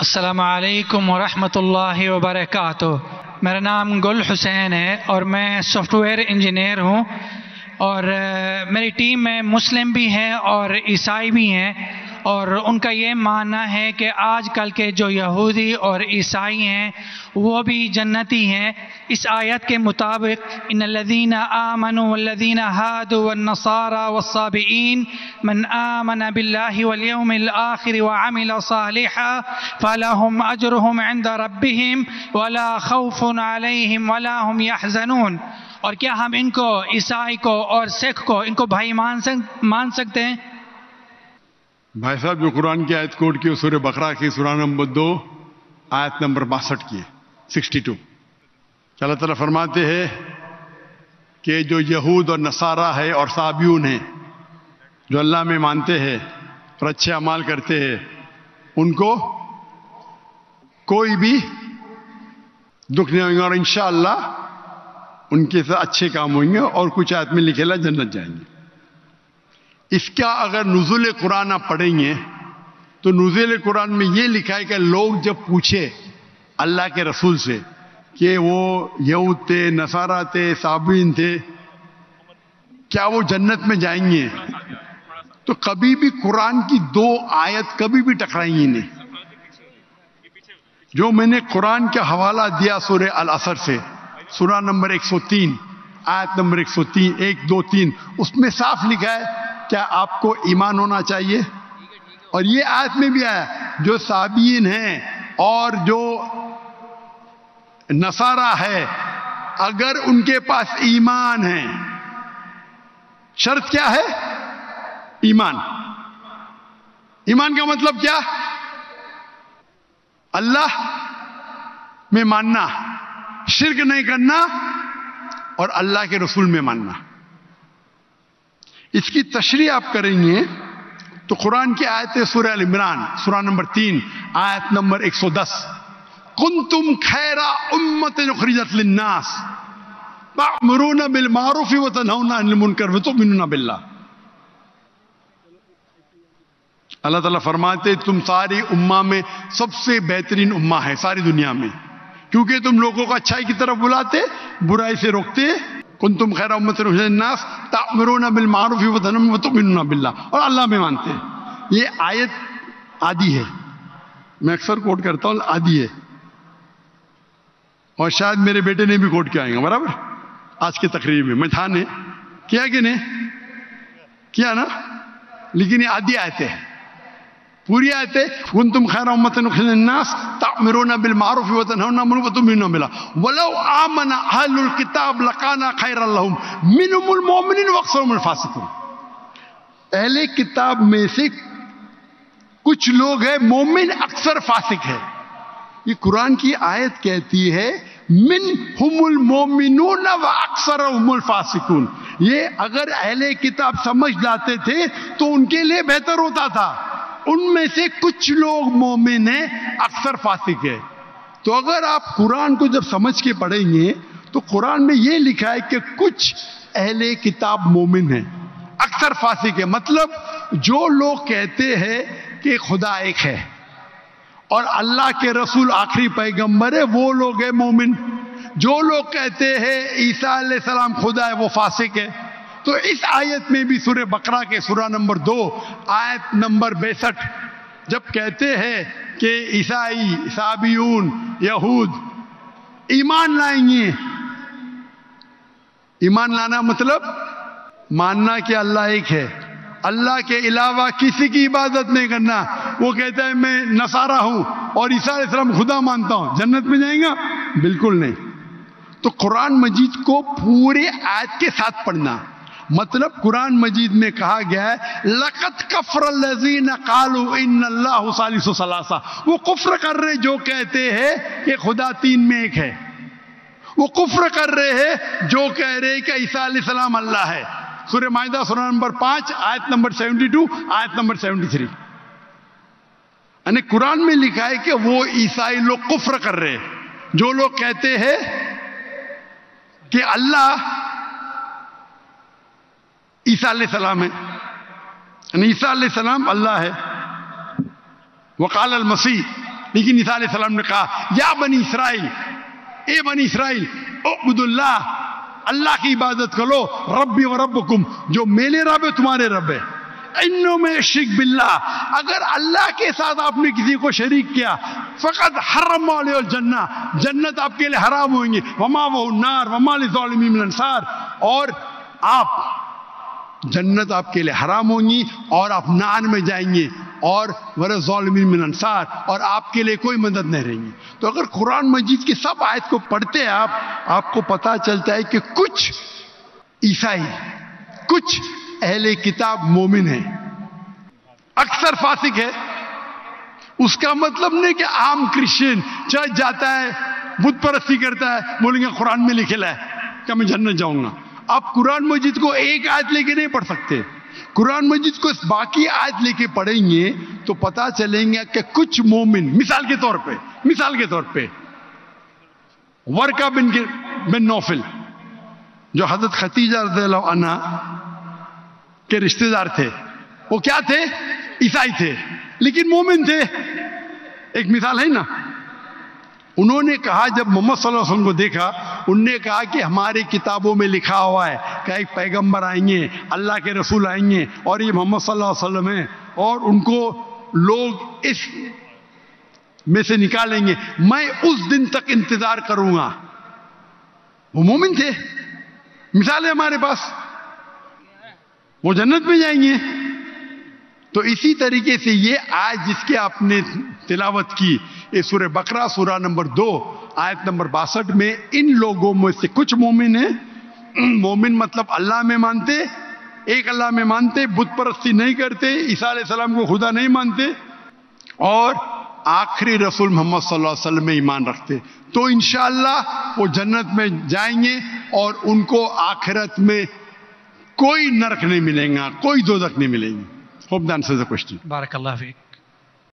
السلام علیکم ورحمۃ اللہ وبرکاتہ۔ میرا نام گل حسین ہے اور میں سافٹ ویئر انجینئر ہوں، اور میری ٹیم میں مسلم بھی ہیں اور عیسائی بھی ہیں، اور ان کا یہ ماننا ہے کہ آج کل کے جو یہودی اور عیسائی ہیں وہ بھی جنتی ہیں۔ اس آیت کے مطابق ان الذین آمنوا والذین ہادوا والنصارى والصابئین من آمن باللہ والیوم الآخر وعمل صالحا فلہم اجرہم عند ربہم ولا خوف علیہم ولا ہم یحزنون۔ اور کیا ہم ان کو، عیسائی کو اور سکھ کو، ان کو بھائی مان سکتے ہیں؟ بھائی صاحب جو قرآن کی آیت کوٹ کی سورہ بقرہ کی سورہ نمبر 2 آیت نمبر 62 کی 62 کہ اللہ تعالیٰ فرماتے ہیں کہ جو یہود اور نصارہ ہے اور صابیون ہیں، جو اللہ میں مانتے ہیں اور اچھے اعمال کرتے ہیں، ان کو کوئی بھی دکھ نہیں ہوگا، اور انشاءاللہ ان کے ساتھ اچھے کام ہوئیں گے، اور کچھ آیت میں لکھے جنت جائیں گے۔ اس کا اگر نزول قرآن آپ پڑھیں گے تو نزول قرآن میں یہ لکھا ہے کہ لوگ جب پوچھے اللہ کے رسول سے کہ وہ یہود تھے، نصارہ تھے، صابئین تھے، کیا وہ جنت میں جائیں گے، تو کبھی بھی قرآن کی 2 آیت کبھی بھی ٹکرائیں گی نہیں۔ جو میں نے قرآن کا حوالہ دیا سورہ العصر سے، سورہ نمبر 103 آیت نمبر 103 1 2 3، اس میں صاف لکھا ہے کیا آپ کو ایمان ہونا چاہیے، اور یہ آیت میں بھی آیا جو صابئین ہیں اور جو نصارہ ہے اگر ان کے پاس ایمان ہے، شرط کیا ہے؟ ایمان۔ ایمان کا مطلب کیا؟ اللہ میں ماننا، شرک نہیں کرنا، اور اللہ کے رسول میں ماننا۔ اس کی تشریح آپ کریں گے تو قرآن کی آیت سورہ ال عمران سورہ نمبر 3 آیت نمبر 110 کنتم خیر امۃ اخرجت للناس تأمرون بالمعروف وتنہون عن المنکر وتؤمنون باللہ۔ اللہ تعالیٰ فرماتے تم ساری امہ میں سب سے بہترین امہ ہے ساری دنیا میں، کیونکہ تم لوگوں کو اچھائی کی طرف بلاتے، برائی سے روکتے۔ کنتم خیر امۃ اخرجت للناس تأمرون بالمعروف وتؤمنون باللہ، اور اللہ میں مانتے۔ یہ آیت آدھی ہے، میں اکثر کوٹ کرتا ہوں، آدھی ہے، اور شاید میرے بیٹے نے بھی کوٹ کیا آئیں گا برابر آج کے تقریر میں، میں نے کیا کہ نہیں کیا نا، لیکن یہ آدھی آیت ہے، پوری آیت ہے کنتم خیر امۃ اخرجت للناس تأمرون بالمعروف وتنہون عن المنکر وتؤمنون باللہ ولو آمن اہل الکتاب لکان خیرا لہم منہم المؤمنون واکثرہم الفاسقون۔ اہل کتاب میں سے کچھ لوگ ہیں مومن، اکثر فاسق ہے۔ یہ قرآن کی آیت کہتی ہے منہم المؤمنون واکثرہم الفاسقون۔ یہ اگر اہل کتاب سمجھ جاتے تھے تو ان کے لیے بہتر ہوتا تھا، ان میں سے کچھ لوگ مومن ہیں، اکثر فاسق ہے۔ تو اگر آپ قرآن کو جب سمجھ کے پڑھیں گے تو قرآن میں یہ لکھا ہے کہ کچھ اہل کتاب مومن ہیں، اکثر فاسق ہے، مطلب جو لوگ کہتے ہیں کہ خدا ایک ہے اور اللہ کے رسول آخری پیغمبر ہے وہ لوگ ہیں مومن، جو لوگ کہتے ہیں عیسیٰ علیہ السلام خدا ہے وہ فاسق ہے۔ تو اس آیت میں بھی سورہ بقرہ کے سورہ نمبر 2 آیت نمبر 62 جب کہتے ہیں کہ عیسائی، صابیون، یہود ایمان لائیں گے، ایمان لانا مطلب ماننا کہ اللہ ایک ہے، اللہ کے علاوہ کسی کی عبادت نہیں کرنا۔ وہ کہتا ہے میں نصارہ ہوں اور عیسیٰ علیہ السلام خدا مانتا ہوں، جنت میں جائیں گا؟ بالکل نہیں۔ تو قرآن مجید کو پورے آیت کے ساتھ پڑھنا، مطلب قرآن مجید میں کہا گیا ہے لَقَدْ كَفَرَ الَّذِينَ قَالُوا إِنَّ اللَّهُ ثَالِثُ ثَلَاثَةٍ۔ وہ کفر کر رہے جو کہتے ہیں کہ خدا 3 میں ایک ہے، وہ کفر کر رہے ہیں جو کہہ رہے کہ عیسیٰ علیہ السلام اللہ ہے۔ سورہ مائدہ سورہ نمبر 5 آیت نمبر 72 آیت نمبر 73۔ یعنی قرآن میں لکھا ہے کہ وہ عیسائی لوگ کفر کر رہے ہیں جو لوگ کہتے ہیں کہ اللہ عیسیٰ علیہ السلام ہے، یعنی عیسیٰ علیہ السلام اللہ ہے۔ وقال المسیح لیکن عیسیٰ علیہ السلام نے کہا یا بنی اسرائیل، اے بنی اسرائیل، اعبدوا اللہ، اللہ کی عبادت کرو، ربی و ربکم، جو میرے رب ہے تمہارے رب ہے، انہوں میں شرک باللہ، اگر اللہ کے ساتھ آپ نے کسی کو شریک کیا، فقط حرم علیہ الجنہ، جنت آپ کے لیے حرام ہوئیں گے، وما وہ النار وما للظالمین من انصار، اور آپ جنت آپ کے لیے حرام ہوں گی اور آپ نار میں جائیں گے، اور ظالمین من انصار، اور آپ کے لیے کوئی مدد نہیں رہیں گی۔ تو اگر قرآن مجید کی سب آیت کو پڑھتے ہیں آپ کو پتا چلتا ہے کہ کچھ عیسائی، کچھ اہل کتاب مومن ہیں، اکثر فاسق ہے۔ اس کا مطلب نہیں کہ عام کرسچن چرچ جاتا ہے، بت پرستی کرتا ہے، بولیں گے قرآن میں لکھا ہے کہ میں جنت جاؤں گا۔ آپ قرآن مجید کو ایک آیت لے کے نہیں پڑھ سکتے، قرآن مجید کو باقی آیت لے کے پڑھیں گے تو پتا چلیں گے کہ کچھ مومن، مثال کے طور پہ ورقہ بن نوفل جو حضرت خدیجہ رضی اللہ عنہ کے رشتہ دار تھے، وہ کیا تھے؟ عیسائی تھے لیکن مومن تھے۔ ایک مثال ہے نا، انہوں نے کہا جب محمد صلی اللہ علیہ وسلم کو دیکھا، انہوں نے کہا کہ ہماری کتابوں میں لکھا ہوا ہے کہ ایک پیغمبر آئیں گے، اللہ کے رسول آئیں گے، اور یہ محمد صلی اللہ علیہ وسلم ہیں، اور ان کو لوگ اس میں سے نکالیں گے، میں اس دن تک انتظار کروں گا۔ وہ مومن تھے، مثال ہے ہمارے پاس، وہ جنت میں جائیں گے۔ تو اسی طریقے سے یہ آیت جس کے آپ نے تلاوت کی، یہ سورہ بقرہ سورہ نمبر 2 آیت نمبر 62 میں ان لوگوں میں سے کچھ مومن ہیں۔ مومن مطلب اللہ میں مانتے، ایک اللہ میں مانتے، بت پرستی نہیں کرتے، عیسیٰ علیہ السلام کو خدا نہیں مانتے، اور آخری رسول محمد صلی اللہ علیہ وسلم میں ایمان رکھتے، تو انشاءاللہ وہ جنت میں جائیں گے، اور ان کو آخرت میں کوئی نرک نہیں ملے گا، کوئی دوزخ نہیں ملے گی۔ Hope that answers the question. بارک اللہ فیک۔